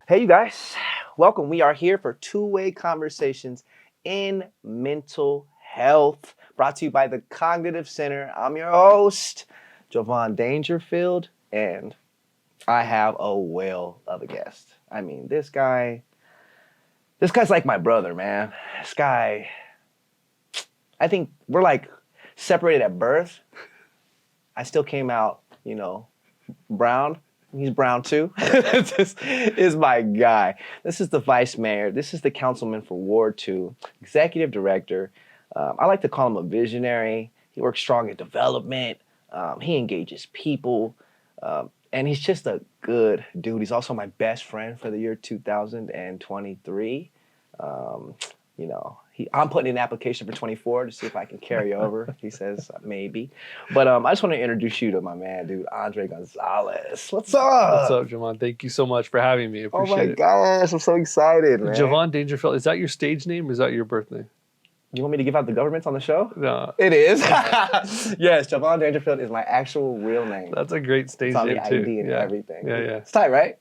Hey, you guys, welcome. We are here for two-way conversations in mental health, brought to you by the Cognitive Center. I'm your host, Jovon Dangerfield, and I have a whale of a guest. I mean, this guy's like my brother, man. This guy, I think we're like separated at birth. I still came out, brown. He's brown too. This is my guy. This is the vice mayor. This is the councilman for Ward 2, executive director. I like to call him a visionary. He works strong in development. He engages people. And he's just a good dude. He's also my best friend for the year 2023. I'm putting in an application for 24 to see if I can carry over. He says maybe. But I just want to introduce you to my man, dude, Andre Gonzalez. What's up? What's up, Jovon? Thank you so much for having me. Appreciate it. Gosh, I'm so excited, man. Jovon Dangerfield, is that your stage name or is that your birth name? You want me to give out the governments on the show? No. It is. Yes, Jovon Dangerfield is my actual real name. That's a great stage It's on name the too. ID and everything. Yeah. It's tight, right?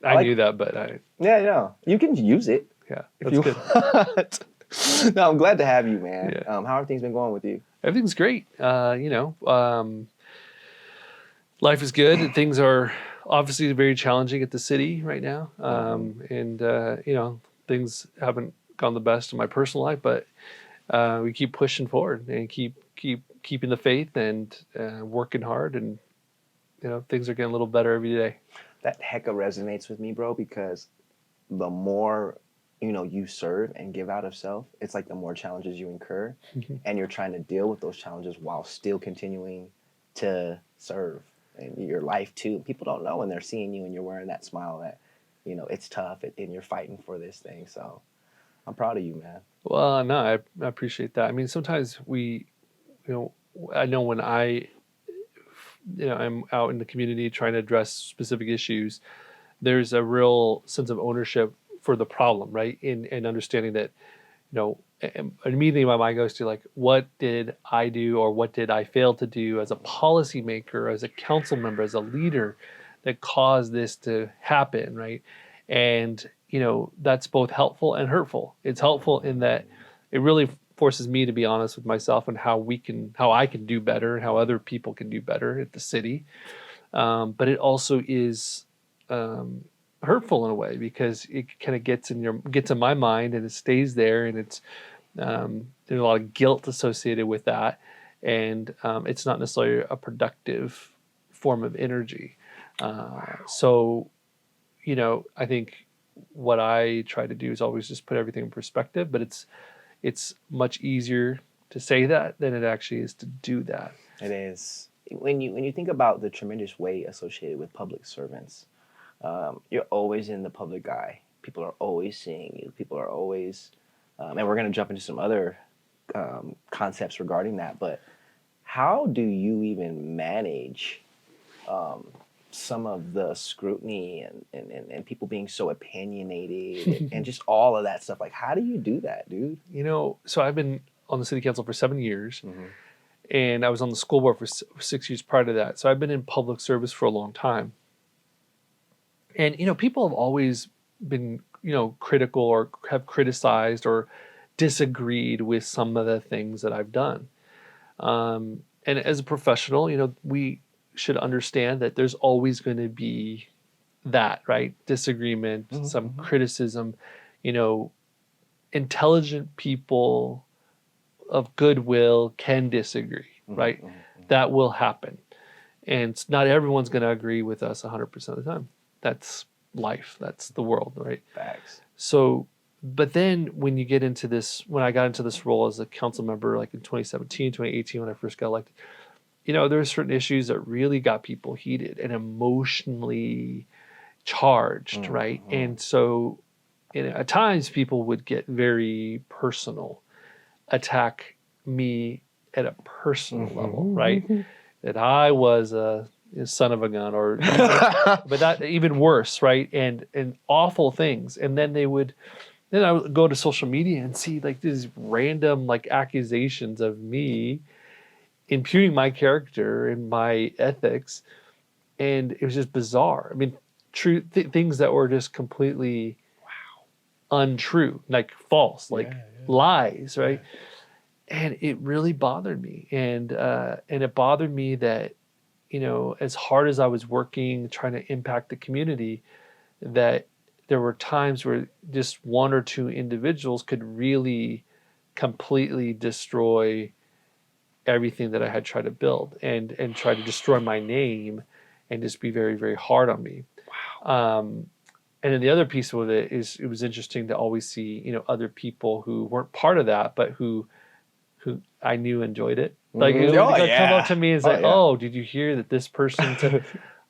I knew that, but Yeah. You can use it. Yeah, If that's you good. want. No, I'm glad to have you, man. Yeah. How are things been going with you? Everything's great. Life is good. Things are obviously very challenging at the city right now. Things haven't gone the best in my personal life, but we keep pushing forward and keeping the faith and working hard, and things are getting a little better every day. That hecka resonates with me, bro, because the more you serve and give out of self, it's like the more challenges you incur, and you're trying to deal with those challenges while still continuing to serve in your life too. People don't know when they're seeing you and you're wearing that smile that it's tough and you're fighting for this thing. So I'm proud of you, man. Well, no, I appreciate that. I mean, sometimes I know when I'm out in the community trying to address specific issues, there's a real sense of ownership for the problem, right? And understanding that, immediately my mind goes to like, what did I do or what did I fail to do as a policymaker, as a council member, as a leader that caused this to happen, right? And, that's both helpful and hurtful. It's helpful in that it really forces me to be honest with myself and how I can do better and how other people can do better at the city. But it also is hurtful in a way because it kind of gets in my mind and it stays there, and it's there's a lot of guilt associated with that, and it's not necessarily a productive form of energy. So, I think what I try to do is always just put everything in perspective, but it's much easier to say that than it actually is to do that. It is. When you think about the tremendous weight associated with public servants, you're always in the public eye. People are always seeing you. People are always, and we're going to jump into some other concepts regarding that, but how do you even manage some of the scrutiny and people being so opinionated and just all of that stuff? Like, how do you do that, dude? So I've been on the city council for 7 years, and I was on the school board for 6 years prior to that. So I've been in public service for a long time. And, people have always been, critical or have criticized or disagreed with some of the things that I've done. And as a professional, we should understand that there's always going to be that, right? Disagreement, some criticism, intelligent people of goodwill can disagree, right? That will happen. And not everyone's going to agree with us 100% of the time. That's life. That's the world, right? Facts. So, but then when you get into this, when I got into this role as a council member, like in 2017, 2018, when I first got elected, there are certain issues that really got people heated and emotionally charged, right? And so at times people would get very personal, attack me at a personal level, right? That I was a son of a gun, or but that even worse, right? And awful things. And then I would go to social media and see like these random like accusations of me impugning my character and my ethics, and it was just bizarre. I mean, things that were just completely untrue, like false, like lies, right? And it really bothered me, and it bothered me that, you know, as hard as I was working trying to impact the community, that there were times where just one or two individuals could really completely destroy everything that I had tried to build, and try to destroy my name, and just be very, very hard on me. And then the other piece of it is, it was interesting to always see, you know, other people who weren't part of that, but who I knew enjoyed it. Like, it would come up to me and say, "Oh, did you hear that this person said?"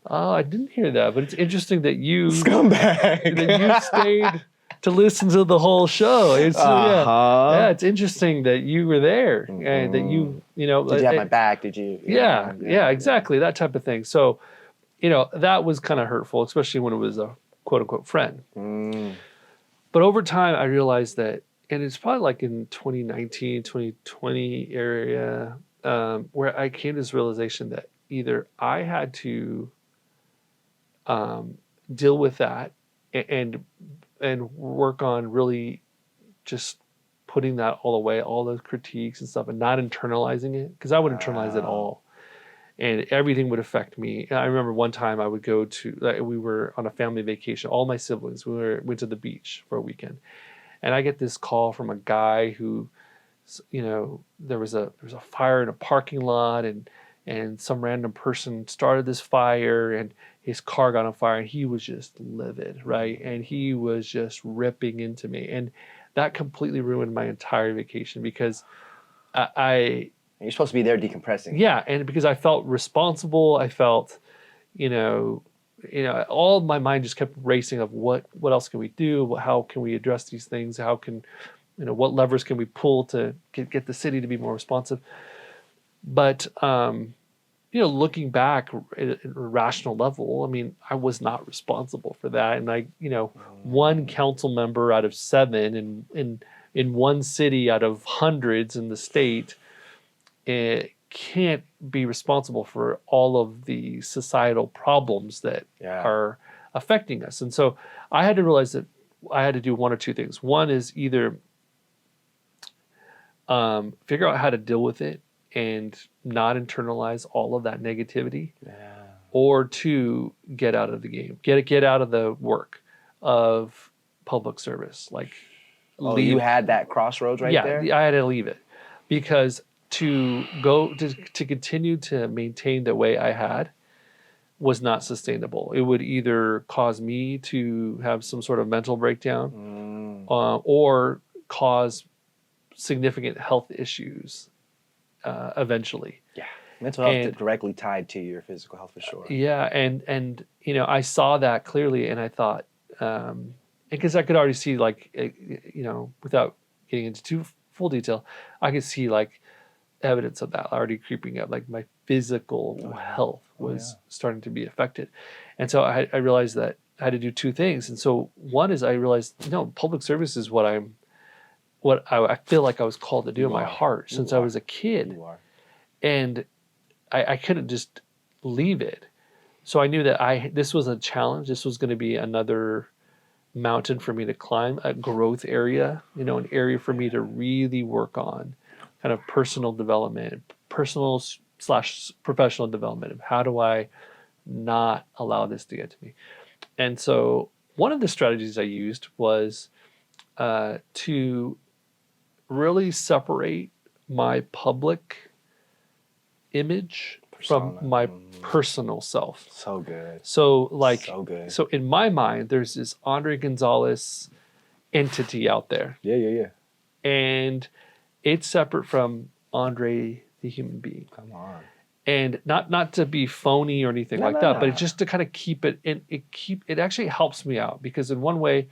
"Oh, I didn't hear that, but it's interesting that you Scumbag. that you stayed to listen to the whole show. It's yeah, it's interesting that you were there, and that you know, Did you have my back? Did you? Yeah, exactly, that type of thing. So, you know, that was kind of hurtful, especially when it was a quote unquote friend. But over time, I realized that, and it's probably like in 2019, 2020 area, where I came to this realization that either I had to deal with that, and work on really just putting that all away, all those critiques and stuff, and not internalizing it, because I would internalize it all, and everything would affect me. I remember one time I would go to, we were on a family vacation, all my siblings, went to the beach for a weekend, and I get this call from a guy who, you know, there was a fire in a parking lot, and some random person started this fire, and his car got on fire, and he was just livid, right? And he was just ripping into me, and that completely ruined my entire vacation, because You're supposed to be there decompressing. yeah, and because I felt responsible, I felt, you know, all my mind just kept racing of what else can we do? How can we address these things? How can, you know, what levers can we pull to get the city to be more responsive? But you know, looking back at a rational level, I mean, I was not responsible for that, and I, you know, one council member out of 7 in one city out of hundreds in the state, it can't be responsible for all of the societal problems that are affecting us. And so I had to realize that I had to do one or two things. One is either figure out how to deal with it and not internalize all of that negativity, or two, get out of the game, get out of the work of public service. Like, leave. You had that crossroads right there? Yeah, I had to leave it, because to continue to maintain the way I had was not sustainable. It would either cause me to have some sort of mental breakdown, or cause significant health issues evenally. Yeah, mental health is directly tied to your physical health for sure. Yeah, and you know, I saw that clearly, and I thought, because I could already see, like, you know, without getting into too full detail, I could see like evidence of that already creeping up. Like, my physical health was starting to be affected, and so I realized that I had to do two things. And so one is, I realized, you know, public service is what I feel like I was called to do in my heart since I was a kid. And I couldn't just leave it. So I knew that this was a challenge. This was going to be another mountain for me to climb, a growth area, you know, an area for me to really work on, kind of personal development, personal/professional development of how do I not allow this to get to me. And so one of the strategies I used was to really separate my public image from my personal self. So good. So, like, so good. So in my mind, there's this Andre Gonzalez entity out there. Yeah. And it's separate from Andre the human being. Come on. And not to be phony or anything like that, but it's just to kind of keep it, and it actually helps me out, because in one way,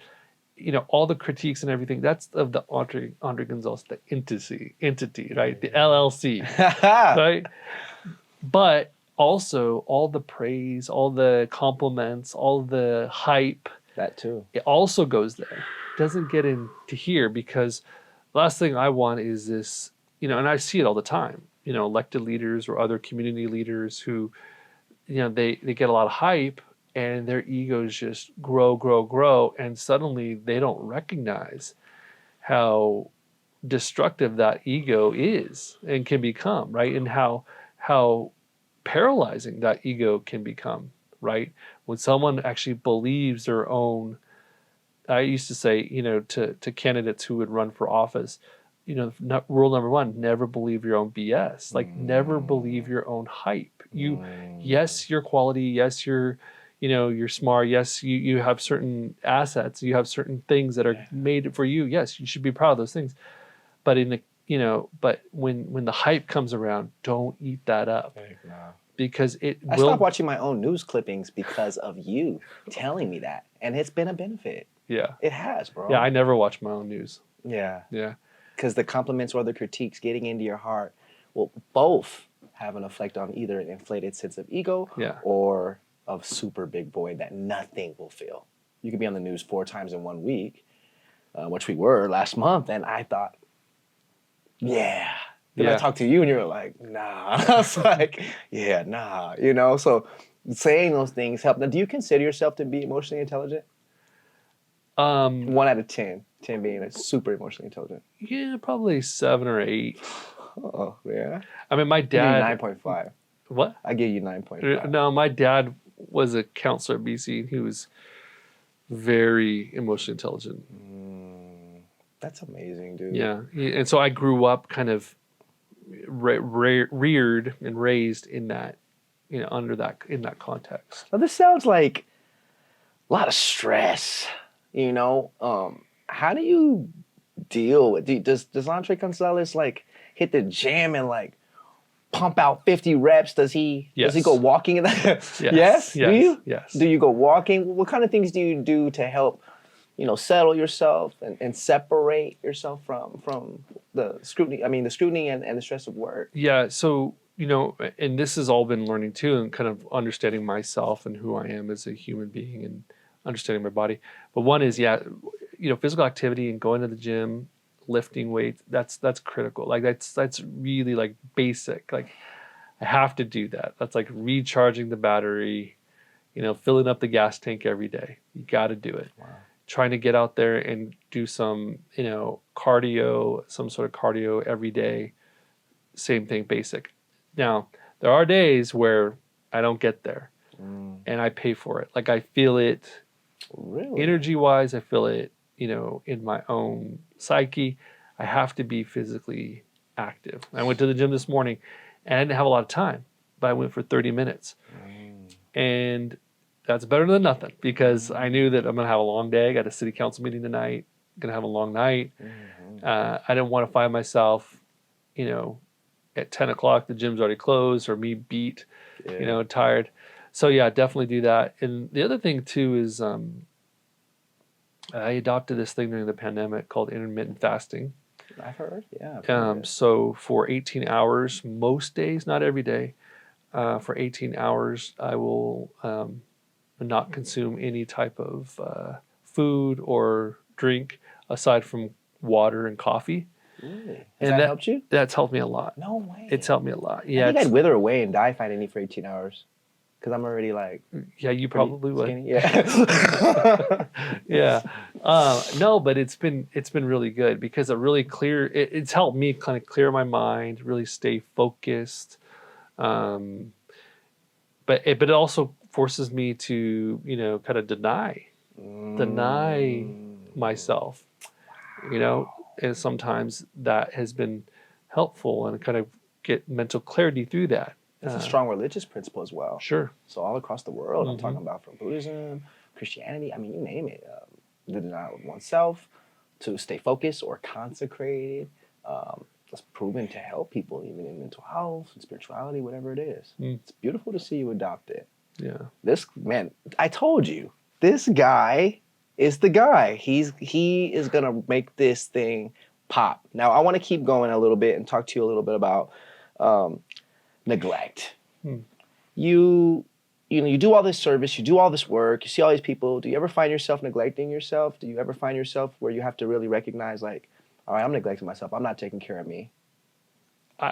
you know, all the critiques and everything, that's of the Andre Gonzalez, the entity, right? The LLC, right? But also all the praise, all the compliments, all the hype, that too, it also goes there. It doesn't get into here, because the last thing I want is this, you know, and I see it all the time, you know, elected leaders or other community leaders who, you know, they get a lot of hype, and their egos just grow, and suddenly they don't recognize how destructive that ego is and can become, right? And how paralyzing that ego can become, right? When someone actually believes their own, I used to say, to candidates who would run for office, rule number one, never believe your own BS. Like, never believe your own hype. Yes, your quality, yes, you're smart. Yes, you have certain assets. You have certain things that are made for you. Yes, you should be proud of those things. But but when the hype comes around, don't eat that up. Because I stopped watching my own news clippings because of you telling me that, and it's been a benefit. Yeah, it has, bro. Yeah, I never watch my own news. Yeah, yeah, because the compliments or the critiques getting into your heart will both have an effect on either an inflated sense of ego, or of super big boy that nothing will feel. You could be on the news 4 times in 1 week, which we were last month, and I thought, yeah. Then I talked to you and you were like, nah. I was like, yeah, nah. So saying those things help. Now, do you consider yourself to be emotionally intelligent? 1 out of 10. 10 being like super emotionally intelligent. Yeah, probably 7 or 8. Oh, yeah? I mean, my dad... I give you 9.5. What? I give you 9.5. No, my dad was a counselor at BC, and he was very emotionally intelligent. That's amazing, dude. Yeah, and so I grew up kind of reared and raised in that, in that context. Now, this sounds like a lot of stress. How do you deal with? Does Andre Gonzalez like hit the gym and like pump out 50 reps? Does he go walking in that? Yes. Do you? Yes. Do you go walking? What kind of things do you do to help, settle yourself and separate yourself from the scrutiny? I mean, the scrutiny and the stress of work. Yeah. So, and this has all been learning too, and kind of understanding myself and who I am as a human being and understanding my body. But one is, physical activity and going to the gym, lifting weights, that's critical. Like that's really like basic. Like I have to do that. That's like recharging the battery, filling up the gas tank every day. You got to do it. Wow. Trying to get out there and do some, cardio, some sort of cardio every day. Same thing, basic. Now, there are days where I don't get there and I pay for it. Like I feel it energy-wise, I feel it, in my own psyche. I have to be physically active. I went to the gym this morning and I didn't have a lot of time, but I went for 30 minutes. And that's better than nothing because I knew that I'm going to have a long day. I got a city council meeting tonight. Going to have a long night. I didn't want to find myself, at 10 o'clock, the gym's already closed or me beat, tired. So yeah, definitely do that. And the other thing too is I adopted this thing during the pandemic called intermittent fasting. I've heard, yeah. So for 18 hours, most days, not every day, for 18 hours, I will not consume any type of food or drink aside from water and coffee. Really? Has that helped you? That's helped me a lot. No way. It's helped me a lot. Yeah, I think I'd wither away and die if I didn't eat for 18 hours. Because I'm already like... Yeah, you probably would. Skinny. Yeah. Yeah. No, but it's been really good because it's helped me kind of clear my mind, really stay focused. But it also forces me to, kind of deny myself, and sometimes that has been helpful and kind of get mental clarity through that. It's a strong religious principle as well. Sure. So all across the world, I'm talking about from Buddhism, Christianity, I mean, you name it. The denial of oneself, to stay focused or consecrated. It's proven to help people even in mental health and spirituality, whatever it is. It's beautiful to see you adopt it. Yeah. This, man, I told you, this guy is the guy. He is going to make this thing pop. Now, I want to keep going a little bit and talk to you a little bit about neglect. You do all this service, you do all this work, you see all these people. Do you ever find yourself neglecting yourself? Do you ever find yourself where you have to really recognize, like, all right, I'm neglecting myself. I'm not taking care of me.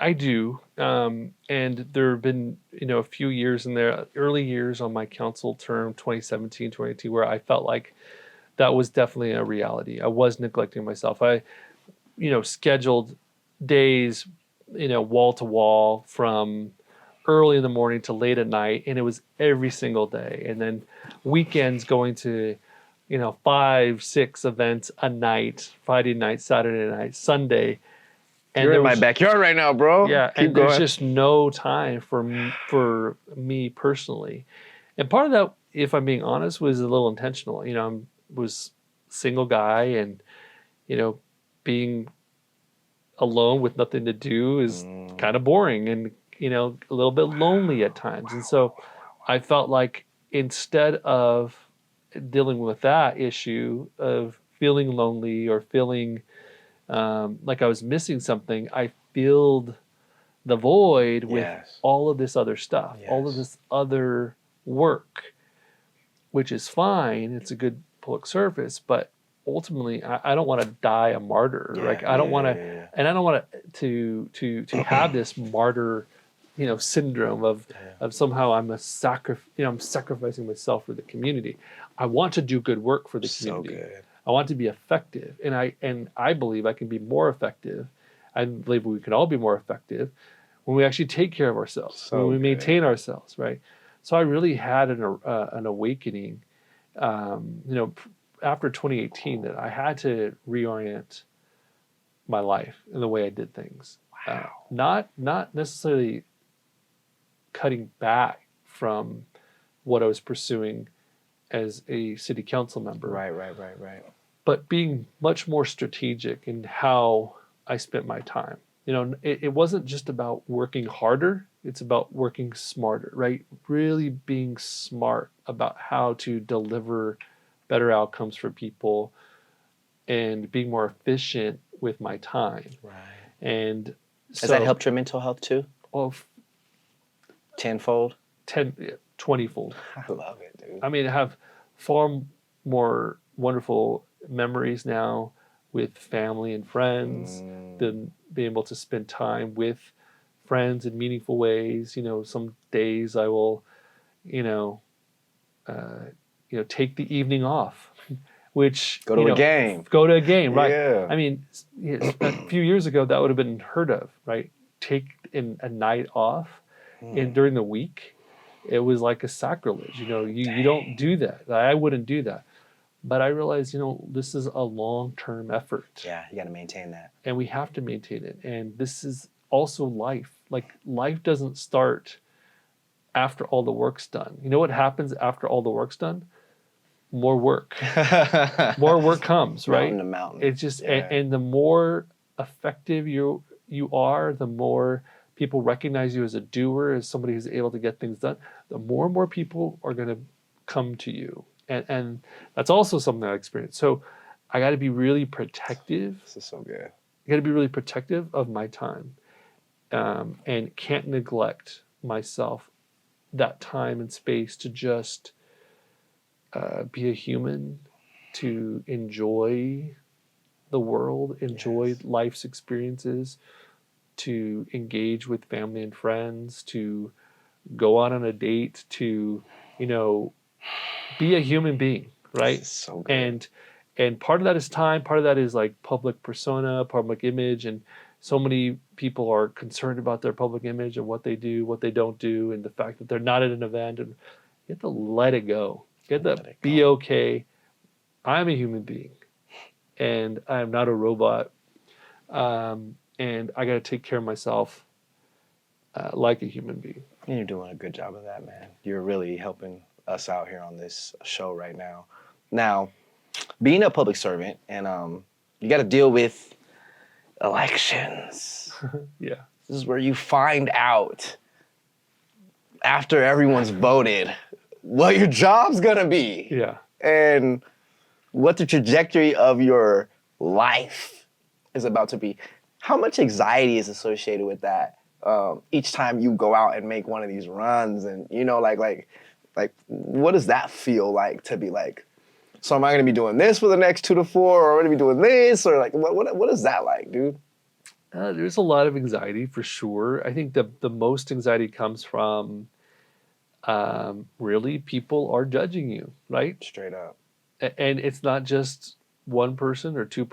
I do. And there have been, a few years in there, early years on my council term, 2017, 2022, where I felt like that was definitely a reality. I was neglecting myself. I, scheduled days, wall to wall from early in the morning to late at night. And it was every single day. And then weekends going to, 5, 6 events a night, Friday night, Saturday night, Sunday. And You're there in my was, backyard right now, bro. yeah, Keep and there's going. just no time for me personally. And part of that, if I'm being honest, was a little intentional. Was single guy, and being alone with nothing to do is kind of boring, and a little bit lonely at times. And so I felt like instead of dealing with that issue of feeling lonely or feeling like I was missing something, I filled the void with Yes. all of this other stuff, all of Yes. this other work, which is fine. It's a good public service, but ultimately, I don't want to die a martyr. Yeah, Like I don't want to, yeah. and I don't want to have this martyr, syndrome of somehow I'm I'm sacrificing myself for the community. I want to do good work for the So community. good. I want to be effective, and I believe I can be more effective. I believe we can all be more effective when we actually take care of ourselves, So when we good. maintain ourselves, right? So I really had an awakening, after 2018, that I had to reorient my life and the way I did things. Not necessarily cutting back from what I was pursuing as a city council member, Right. but being much more strategic in how I spent my time. It wasn't just about working harder, it's about working smarter, right? Really being smart about how to deliver better outcomes for people and being more efficient with my time. Right. And Has that helped your mental health too? Well, Tenfold? 20-fold. I love it, dude. I mean, I have far more wonderful memories now with family and friends than being able to spend time with friends in meaningful ways. Some days I will, take the evening off, which Go to a game. Go to a game, right? Yeah. I mean, a few years ago that would have been heard of, right? Take a night off, and during the week, it was like a sacrilege. You don't do that. I wouldn't do that. But I realized, this is a long-term effort. Yeah, you got to maintain that. And we have to maintain it. And this is also life. Like, life doesn't start after all the work's done. You know what happens after all the work's done? More work. More work comes, right? Mountain to mountain. It's just, and the more effective you are, the more people recognize you as a doer, as somebody who's able to get things done, the more and more people are going to come to you. And that's also something I experienced. So I got to be really protective. This is so good. I got to be really protective of my time, and can't neglect myself that time and space to just be a human, to enjoy the world, enjoy life's experiences, to engage with family and friends, to go out on a date, to, be a human being, right? This is so good. And part of that is time, part of that is like public persona, public image, and so many people are concerned about their public image and what they do, what they don't do, and the fact that they're not at an event, and you have to let it go. You have to be okay. I'm a human being, and I'm not a robot, and I got to take care of myself like a human being. And you're doing a good job of that, man. You're really helping us out here on this show right now. Now, being a public servant, and you got to deal with elections. Yeah. This is where you find out, after everyone's voted, what your job's gonna be. Yeah. And what the trajectory of your life is about to be. How much anxiety is associated with that? Each time you go out and make one of these runs, and like what does that feel like to be like, so am I gonna be doing this for the next 2 to 4, or am I gonna be doing this, or like what is that like, dude? There's a lot of anxiety for sure. I think the most anxiety comes from really people are judging you, right? Straight up. And it's not just one person or two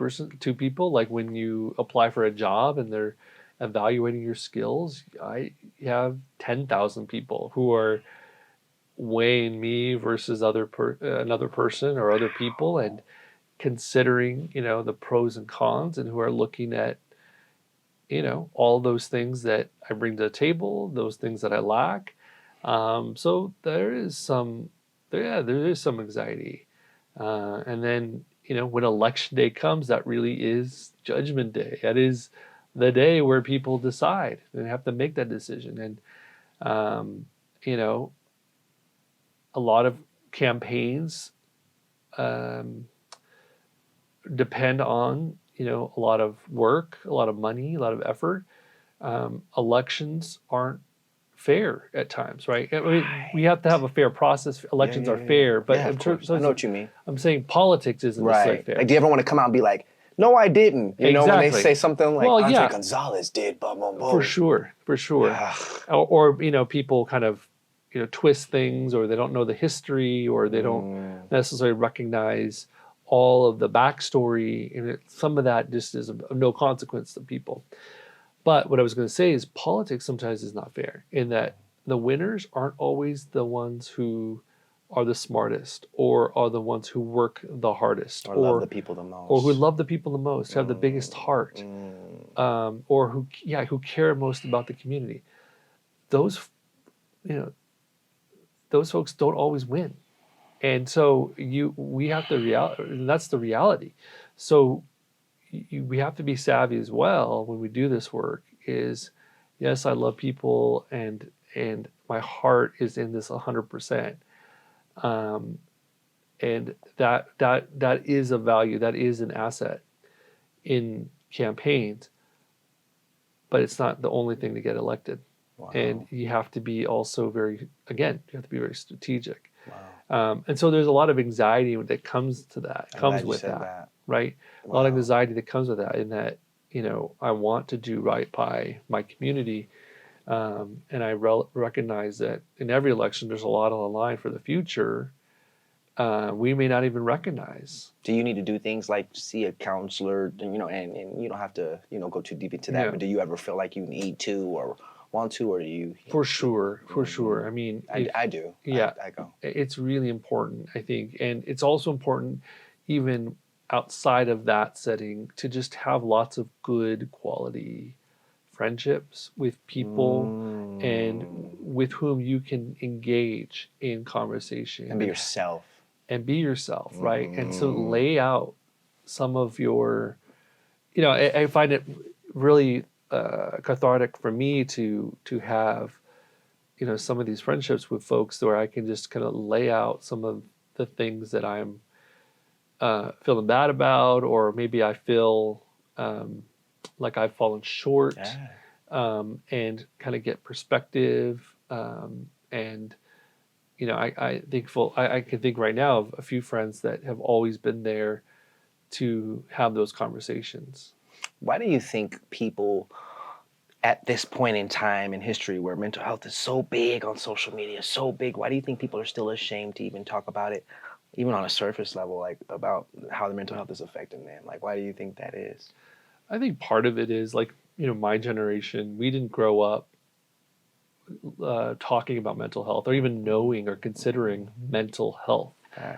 people. Like when you apply for a job and they're evaluating your skills, I have 10,000 people who are weighing me versus another person or other people and considering, the pros and cons and who are looking at, all those things that I bring to the table, those things that I lack. So there is some anxiety. And then, when election day comes, that really is judgment day. That is the day where people decide and have to make that decision. And, you know, a lot of campaigns um, depend on, a lot of work, a lot of money, a lot of effort. Elections aren't fair at times, right? I mean, we have to have a fair process. Yeah, Elections yeah, are yeah, yeah. fair, but Yeah, of course. I know what you mean. I'm saying politics isn't necessarily Right. fair. Like, do you ever want to come out and be like, no, I didn't? You know, when they Exactly. say something like, Well, Andre yeah, Gonzalez did, boom, boom, boom. for sure, for sure. Ugh. Or people kind of twist things, or they don't know the history, or they don't necessarily recognize all of the backstory, and some of that just is of no consequence to people. But what I was going to say is politics sometimes is not fair in that the winners aren't always the ones who are the smartest or are the ones who work the hardest Or love the people the most. or who love the people the most, have the biggest heart, or who care most about the community. Those you know those folks don't always win, and so we have to that's the reality. So we have to be savvy as well when we do this work. Is yes, I love people and my heart is in this 100%. Um, and that is a value, that is an asset in campaigns, but it's not the only thing to get elected. Wow. And you have to be also you have to be very strategic. Wow. And so there's a lot of anxiety that comes to that, I'm comes glad you with said that, right? A lot of anxiety that comes with that, in that, I want to do right by my community. And I recognize that in every election, there's a lot on the line for the future. We may not even recognize. Do you need to do things like see a counselor, and you don't have to, go too deep into that, Yeah. but do you ever feel like you need to or want to, or do you? For sure. I mean, I do. Yeah, I go. it's really important, I think, and it's also important, even outside of that setting, to just have lots of good quality friendships with people and with whom you can engage in conversation And be yourself. Right? And so lay out some of your, I find it really cathartic for me to have, some of these friendships with folks where I can just kind of lay out some of the things that I'm feeling bad about, or maybe I feel like I've fallen short, and kind of get perspective. And I can think right now of a few friends that have always been there to have those conversations. Why do you think people at this point in time in history where mental health is so big on social media, so big, why do you think people are still ashamed to even talk about it, even on a surface level, like about how the mental health is affecting them? Like, why do you think that is? I think part of it is like, my generation, we didn't grow up talking about mental health or even knowing or considering mental health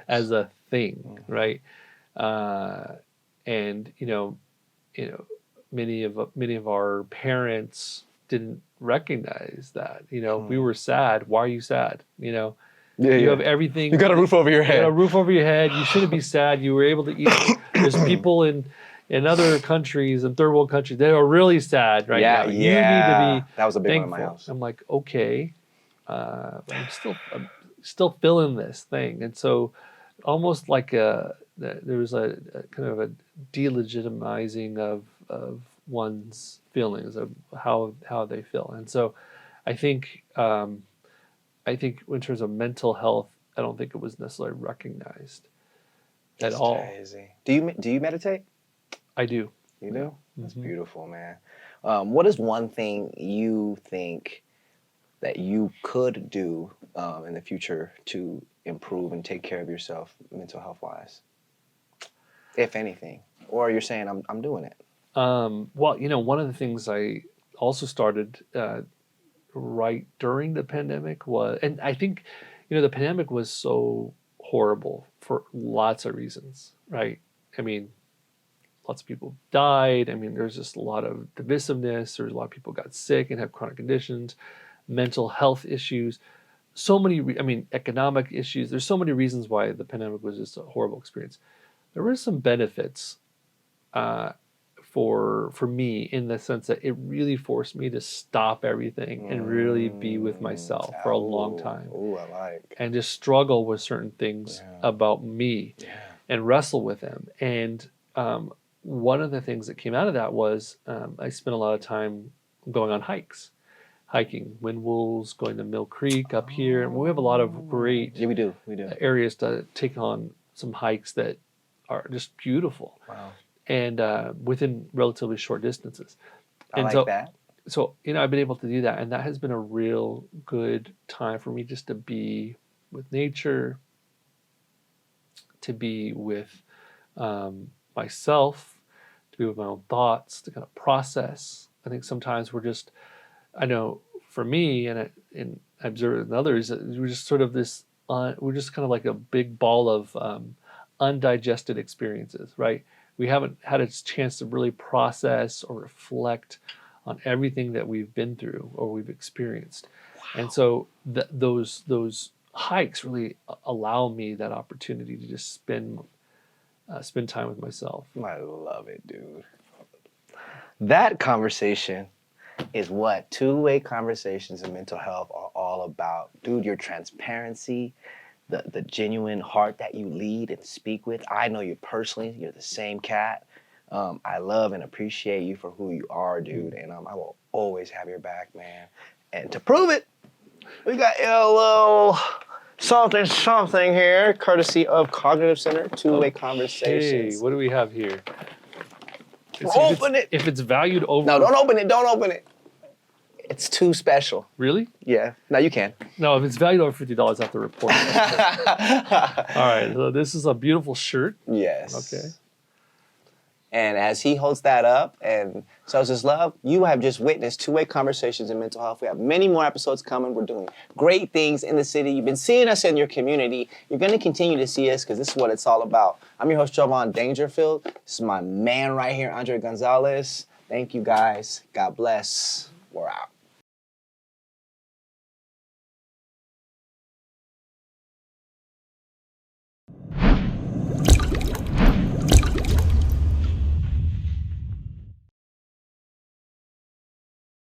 as a thing, right? And many of our parents didn't recognize that. If we were sad, why are you sad? You have everything. You got a roof over your You head. got a roof over your head. You shouldn't be sad. You were able to eat. There's people in other countries, in third world countries, they are really sad right now. You need to be that was a big thankful. one in my house. I'm like, okay, I'm still feeling this thing, and so almost like there was a kind of a delegitimizing of one's feelings of how they feel, and so I think in terms of mental health, I don't think it was necessarily recognized at all. Crazy. Do you meditate? I do. You do? That's Mhm. beautiful, man. What is one thing you think that you could do in the future to improve and take care of yourself mental health wise, if anything? Or you're saying I'm doing it. Well, one of the things I also started right during the pandemic was, and I think, the pandemic was so horrible for lots of reasons, right? I mean, lots of people died. I mean, there's just a lot of divisiveness. There's a lot of people got sick and have chronic conditions, mental health issues. So many, economic issues. There's so many reasons why the pandemic was just a horrible experience. There were some benefits uh, for me in the sense that it really forced me to stop everything and really be with myself for a long time Oh, I like. and just struggle with certain things Yeah. about me Yeah. and wrestle with them. And one of the things that came out of that was I spent a lot of time going on hikes, hiking Wind Wolves, going to Mill Creek up here. And we have a lot of great Yeah, we do. We do. areas to take on some hikes that are just beautiful Wow. and within relatively short distances. I And like that. So, I've been able to do that. And that has been a real good time for me just to be with nature, to be with myself, to be with my own thoughts, to kind of process. I think sometimes I know for me, and I observe it in others, that we're just sort of we're just kind of like a big ball of undigested experiences, right? We haven't had a chance to really process or reflect on everything that we've been through or we've experienced. Wow. And so those hikes really allow me that opportunity to just spend time with myself. I love it, dude. That conversation is what two-way conversations in mental health are all about. Dude, your transparency, the genuine heart that you lead and speak with. I know you personally. You're the same cat. I love and appreciate you for who you are, dude. And I will always have your back, man. And to prove it, we got a little something here, courtesy of Cognitive Center, two-way conversations. Hey, what do we have here? Open it. If it's valued over... No, don't open it. Don't open it. It's too special. Really? Yeah. No, you can. No, if it's valued over $50, I have to report it. All right. So this is a beautiful shirt. Yes. Okay. And as he holds that up and shows his love, you have just witnessed two-way conversations in mental health. We have many more episodes coming. We're doing great things in the city. You've been seeing us in your community. You're going to continue to see us because this is what it's all about. I'm your host, Jovon Dangerfield. This is my man right here, Andre Gonzalez. Thank you, guys. God bless. We're out.